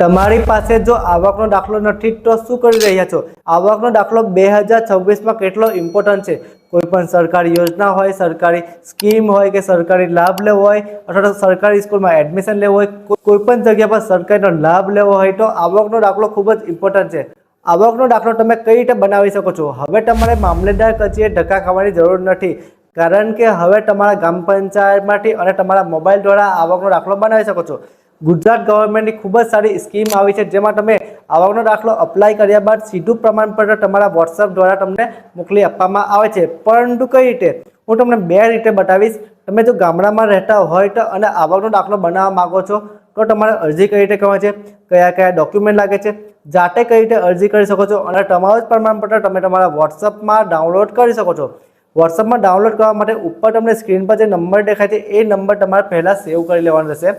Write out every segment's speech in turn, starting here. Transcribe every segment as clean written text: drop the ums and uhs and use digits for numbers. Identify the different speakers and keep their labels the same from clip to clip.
Speaker 1: તમારી પાસે જો આવકનો દાખલો નથી તો શું કરી રહ્યા છો? આવકનો દાખલો 2026માં કેટલો ઇમ્પોર્ટન્ટ છે? કોઈ પણ સરકારી યોજના હોય, સરકારી સ્કીમ હોય કે સરકારી લાભ લેવો હોય અથવા તો સરકારી સ્કૂલમાં એડમિશન લેવું હોય, કોઈ પણ જગ્યા પર સરકારીનો લાભ લેવો હોય તો આવકનો દાખલો ખૂબ જ ઇમ્પોર્ટન્ટ છે. આવકનો દાખલો તમે કઈ રીતે બનાવી શકો છો? હવે તમારે મામલેદાર કચેરીએ ધક્કા ખાવાની જરૂર નથી, કારણ કે હવે તમારા ગ્રામ પંચાયતમાંથી અને તમારા મોબાઈલ દ્વારા આવકનો દાખલો બનાવી શકો છો. ગુજરાત ગવર્મેન્ટની ખૂબ જ સારી સ્કીમ આવી છે, જેમાં તમે આવકનો દાખલો અપ્લાય કર્યા બાદ સીધું પ્રમાણપત્ર તમારા વોટ્સઅપ દ્વારા તમને મોકલી આપવામાં આવે છે. પરંતુ કઈ રીતે? હું તમને બે રીતે બતાવીશ. તમે જો ગામડામાં રહેતા હોય તો અને આવકનો દાખલો બનાવવા માંગો છો તો તમારે અરજી કઈ રીતે કરવાની છે, કયા કયા ડોક્યુમેન્ટ લાગે છે, જાતે કઈ રીતે અરજી કરી શકો છો અને તમારું જ પ્રમાણપત્ર તમે તમારા વોટ્સઅપમાં ડાઉનલોડ કરી શકો છો. વોટ્સઅપમાં ડાઉનલોડ કરવા માટે ઉપર તમને સ્ક્રીન પર જે નંબર દેખાય છે એ નંબર તમારે પહેલાં સેવ કરી લેવાનો રહેશે.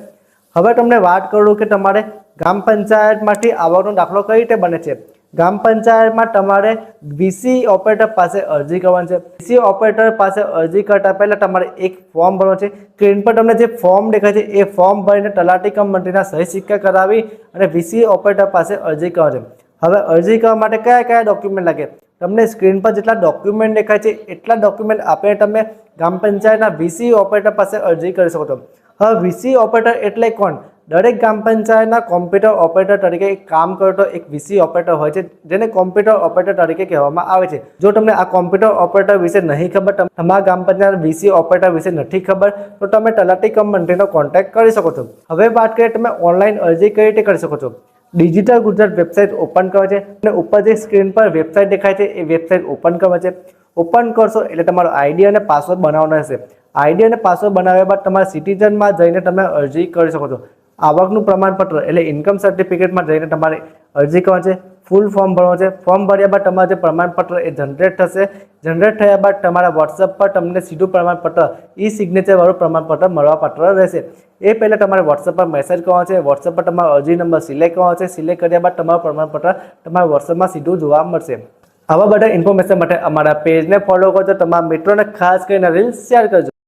Speaker 1: હવે તમને વાત કરું કે તમારે ગ્રામ પંચાયતમાંથી આવકનો દાખલો કઈ રીતે બને છે. ગ્રામ પંચાયતમાં તમારે વીસી ઓપરેટર પાસે અરજી કરવાની છે. વીસી ઓપરેટર પાસે અરજી કરતા પહેલા તમારે એક ફોર્મ ભરવાનું છે. સ્ક્રીન પર તમને જે ફોર્મ દેખાય છે એ ફોર્મ ભરીને તલાટી કમ મંત્રીના સહી સિક્કા કરાવી અને વીસી ઓપરેટર પાસે અરજી કરવાની છે. હવે અરજી કરવા માટે કયા કયા ડોક્યુમેન્ટ લાગે? તમને સ્ક્રીન પર જેટલા ડોક્યુમેન્ટ દેખાય છે એટલા ડોક્યુમેન્ટ આપીને તમે ગ્રામ પંચાયતના વીસી ઓપરેટર પાસે અરજી કરી શકો છો. હવે વીસી ઓપરેટર એટલે કોણ? દરેક ગ્રામ પંચાયતના કોમ્પ્યુટર ઓપરેટર તરીકે કામ કરતો એક વીસી ઓપરેટર હોય છે, જેને કોમ્પ્યુટર ઓપરેટર તરીકે કહેવામાં આવે છે. જો તમને આ કોમ્પ્યુટર ઓપરેટર વિશે નહીં ખબર, તમારા ગ્રામ પંચાયત વીસી ઓપરેટર વિશે નથી ખબર, તો તમે તલાટી કમ મંત્રીનો કોન્ટેક્ટ કરી શકો છો. હવે વાત કરીએ તમે ઓનલાઈન અરજી કઈ રીતે કરી શકો છો. ડિજિટલ ગુજરાત વેબસાઇટ ઓપન કરવા છે અને ઉપર જે સ્ક્રીન પર વેબસાઇટ દેખાય છે એ વેબસાઇટ ઓપન કરવા છે. ઓપન કરશો એટલે તમારો આઈડી અને પાસવર્ડ બનાવવાનો રહેશે. આઈડી અને પાસવર્ડ બનાવ્યા બાદ તમારા સિટીઝનમાં જઈને તમે અરજી કરી શકો છો. આવકનું પ્રમાણપત્ર એટલે ઇન્કમ સર્ટિફિકેટમાં જઈને તમારે અરજી કરવાની છે. ફૂલ ફોર્મ ભરવાનું છે. ફોર્મ ભર્યા બાદ તમારું જે પ્રમાણપત્ર એ જનરેટ થશે. જનરેટ થયા બાદ તમારા વોટ્સઅપ પર તમને સીધું પ્રમાણપત્ર ઈ સિગ્નેચર વાળું પ્રમાણપત્ર મળવાપાત્ર રહેશે. એ પહેલાં તમારે વોટ્સઅપ પર મેસેજ કરવાનો છે. વોટ્સઅપ પર તમારો અરજી નંબર સિલેક્ટ કરવાનો છે. સિલેક્ટ કર્યા બાદ તમારું પ્રમાણપત્ર તમારા વોટ્સઅપમાં સીધું જોવા મળશે. આવા બધા ઇન્ફોર્મેશન માટે અમારા પેજને ફોલો કરજો. તમારા મિત્રોને ખાસ કરીને રીલ્સ શેર કરજો.